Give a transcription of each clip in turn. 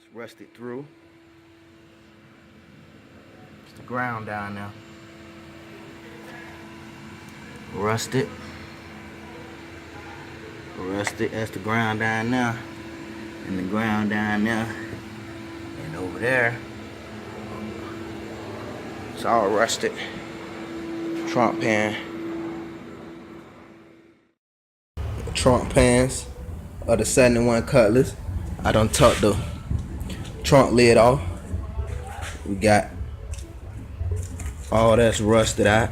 It's rusted through. It's the ground down there. Rusted. Rusted. That's the ground down there. And the ground down there. And over there. It's all rusted. Trunk pan. Trunk pans of the 71 Cutlass. I done tucked the trunk lid off. We got all that's rusted out.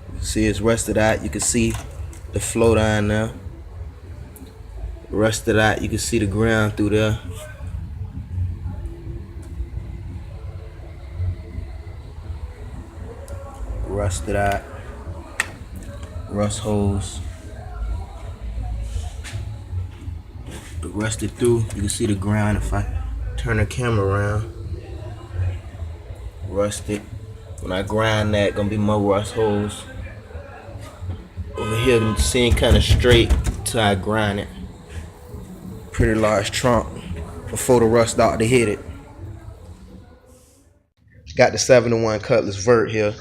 You can see it's rusted out. You can see the flow down there. Rusted out. You can see the ground through there. Rusted out. Rust holes. Rusted through. You can see the ground if I turn the camera around. Rusted. When I grind that, gonna be more rust holes. Over here, I'm seeing kind of straight till I grind it. Pretty large trunk before the rust out to hit it. Got the 71 Cutlass vert here.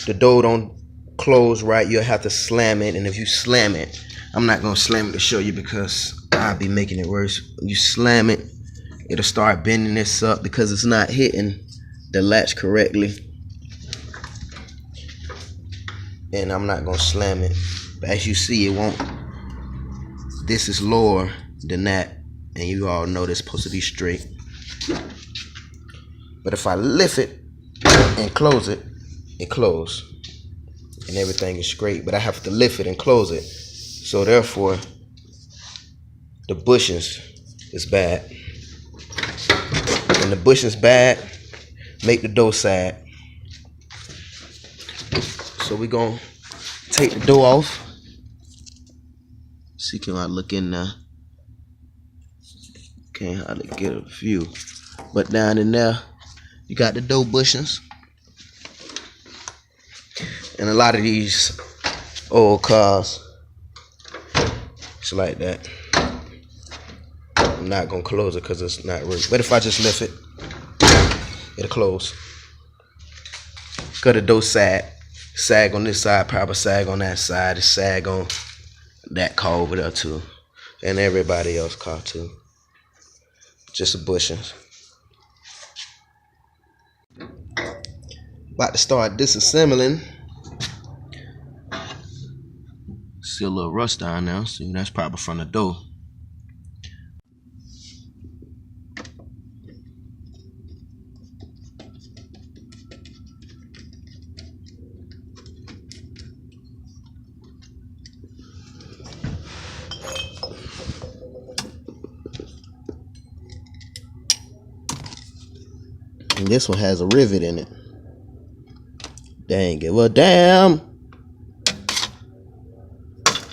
The door don't close right. You'll have to slam it, and if you slam it, I'm not gonna slam it to show you because I'll be making it worse. When you slam it, it'll start bending this up because it's not hitting the latch correctly. And I'm not gonna slam it. But as you see, it won't. This is lower than that, and you all know this supposed to be straight. But if I lift it and close it, it closes. And everything is straight. But I have to lift it and close it. So therefore, the bushings is bad. When the bushing's bad, make the door sag. So we're gonna take the door off. See, can I look in there? Can't hardly get a view. But down in there, you got the door bushings. And a lot of these old cars, it's like that. I'm not gonna close it because it's not working. But if I just lift it, it'll close. Cut the door sag. Sag on this side, probably sag on that side, it's sag on that car over there too. And everybody else car too. Just the bushings. About to start disassembling. See a little rust down there. See, that's probably from the door. And this one has a rivet in it. Dang it. Well, damn.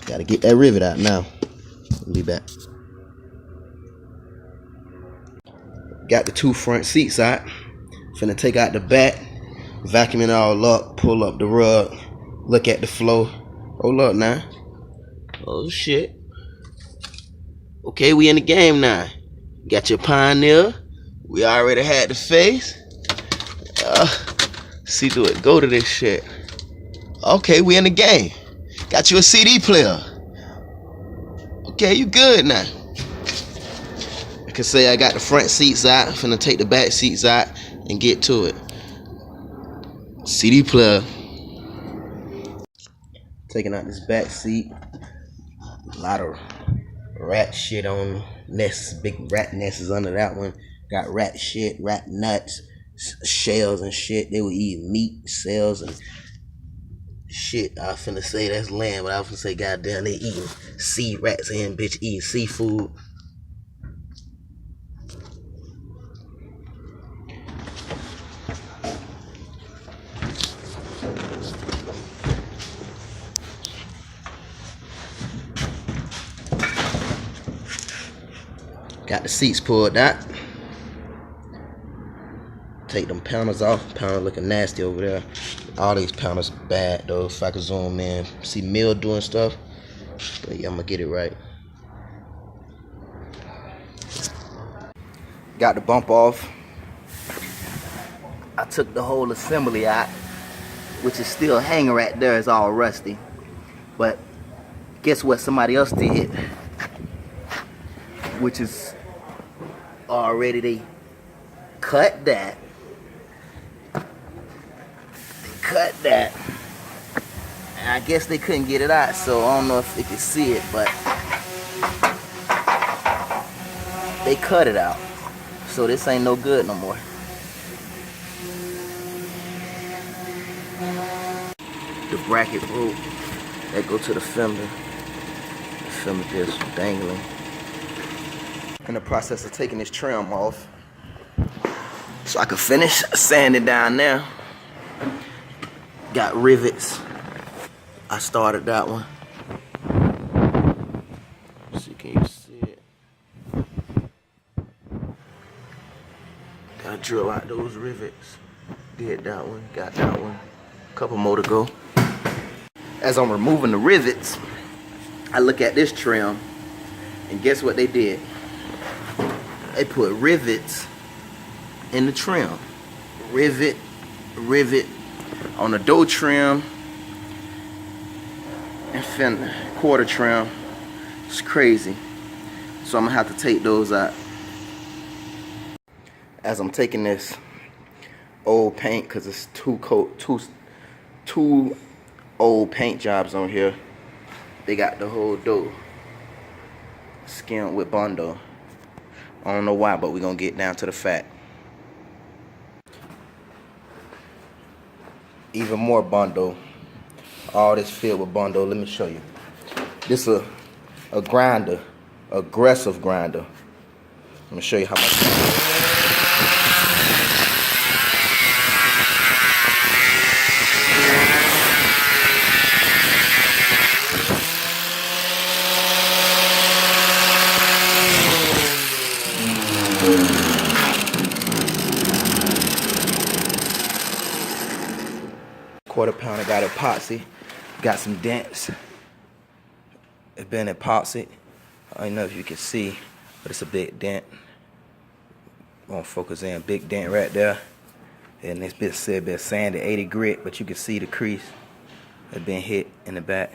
Gotta get that rivet out now. I'll be back. Got the two front seats out. Finna take out the back. Vacuum it all up. Pull up the rug. Look at the flow. Hold up now. Oh, shit. Okay, we in the game now. Got your Pioneer. We already had the face. See, do it. Go to this shit. Okay, we in the game. Got you a CD player. Okay, you good now. I can say I got the front seats out. I'm finna take the back seats out and get to it. CD player. Taking out this back seat. A lot of rat shit on nests. Big rat nests under that one. Got rat shit, rat nuts, shells and shit. They would eat meat, cells, and shit. I was finna say that's land, but I was finna say goddamn they eating sea rats and bitch eating seafood. Got the seats pulled out. Take them panels off. Panel looking nasty over there. All these panels bad though. If I could zoom in, see mildew and stuff. But yeah, I'm gonna get it right. Got the bump off. I took the whole assembly out, which is still hanging right there. It's all rusty. But guess what somebody else did? Which is already, they cut that. And I guess they couldn't get it out, so I don't know if they could see it, but they cut it out. So this ain't no good no more. The bracket broke. That go to the fender. The fender just dangling. In the process of taking this trim off, so I could finish sanding down there. Got rivets. I started that one. See, can you see it? Gotta drill out those rivets. Did that one, got that one. Couple more to go. As I'm removing the rivets, I look at this trim, and guess what they did? They put rivets in the trim. Rivet on the door trim and fender, quarter trim. It's crazy. So I'm gonna have to take those out. As I'm taking this old paint, cause it's two old paint jobs on here. They got the whole door skimmed with Bondo. I don't know why, but we're gonna get down to the fact. Even more Bondo. All this filled with Bondo. Let me show you. This is a grinder, aggressive grinder. I'm gonna show you how much. Quarter pounder, got epoxy, got some dents. It's been epoxy. I don't know if you can see, but it's a big dent. Won't focus in, big dent right there. And this bit said been sanded 80 grit, but you can see the crease that's been hit in the back.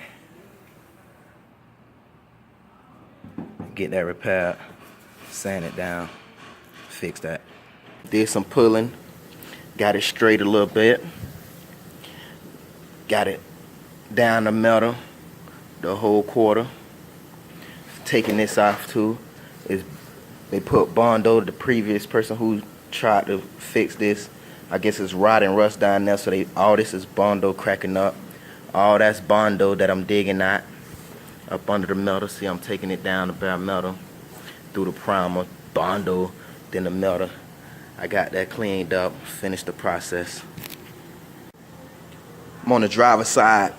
Get that repaired, sand it down, fix that. Did some pulling, got it straight a little bit. Got it down the metal, the whole quarter. Taking this off too. They put Bondo, the previous person who tried to fix this. I guess it's rot and rust down there, so all this is Bondo cracking up. All that's Bondo that I'm digging out up under the metal. See, I'm taking it down the bare metal through the primer, Bondo, then the metal. I got that cleaned up, finished the process. I'm on the driver's side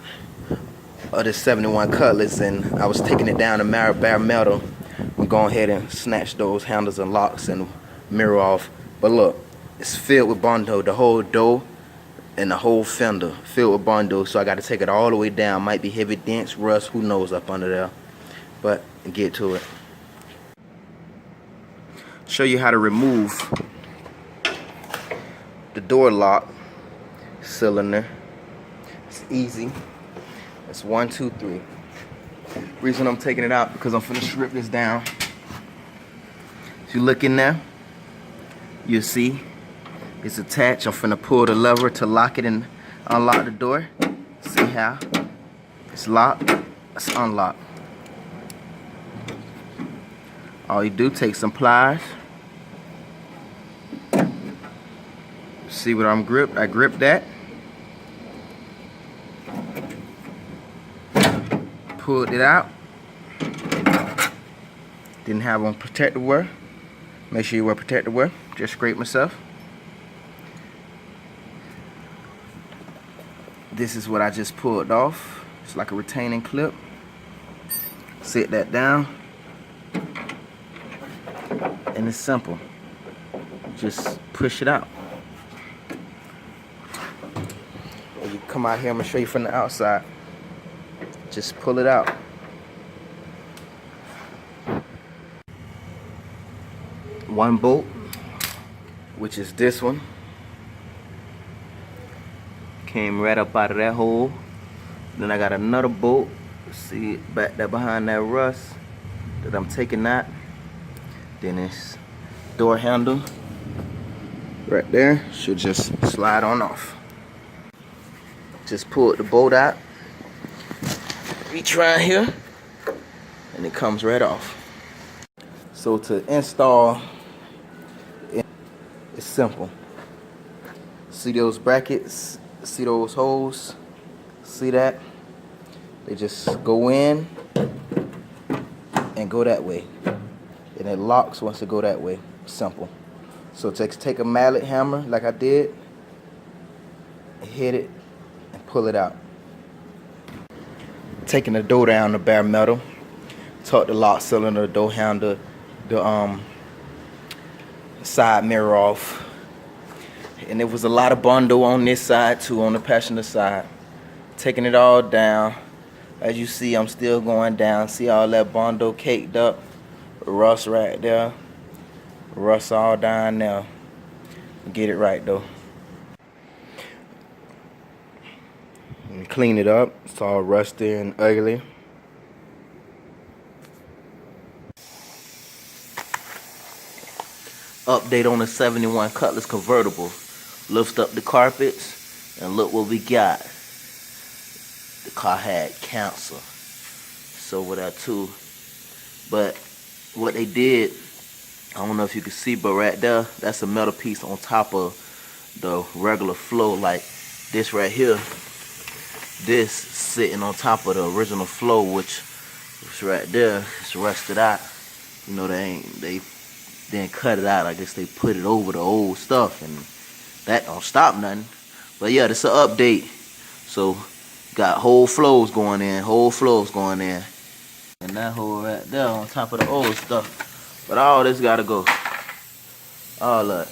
of this 71 Cutlass, and I was taking it down the bare metal. I'm going ahead and snatch those handles and locks and mirror off. But look, it's filled with Bondo. The whole door and the whole fender filled with Bondo. So I got to take it all the way down. Might be heavy dents, rust, who knows up under there. But get to it. Show you how to remove the door lock cylinder. It's easy. It's 1, 2, 3. Reason I'm taking it out because I'm finna strip this down. If you look in there, you'll see it's attached. I'm finna pull the lever to lock it and unlock the door. See how it's locked? It's unlocked. All you do, take some pliers. See what I'm gripped? I gripped that. Pulled it out. Didn't have on protective wear. Make sure you wear protective wear. Just scraped myself. This is what I just pulled off. It's like a retaining clip. Sit that down. And it's simple. Just push it out. When you come out here, I'm gonna show you from the outside. Just pull it out. One bolt which is this one. Came right up out of that hole. Then I got another bolt, see back there behind that rust that I'm taking out. Then this door handle right there should just slide on off. Just pulled the bolt out, reach right here, and it comes right off. So to install, it's simple. See those brackets? See those holes? See that? They just go in and go that way. And it locks once it go that way. Simple. So take a mallet hammer like I did, hit it, and pull it out. Taking the door down to bare metal, tuck the lock cylinder, the door handle, the side mirror off. And there was a lot of bundle on this side too, on the passenger side. Taking it all down. As you see, I'm still going down. See all that bundle caked up? Rust right there. Rust all down there. Get it right though. And clean it up. It's all rusty and ugly. Update on the 71 Cutlass convertible. Lift up the carpets and look what we got. The car had cancer. So with that too. But what they did, I don't know if you can see, but right there, that's a metal piece on top of the regular flow. Like this right here, this sitting on top of the original flow, which is right there. It's rusted out. You know, they didn't cut it out. I guess they put it over the old stuff, and that don't stop nothing. But yeah, this is an update. So got whole flows going in, and that hole right there on top of the old stuff. But all this gotta go. All that.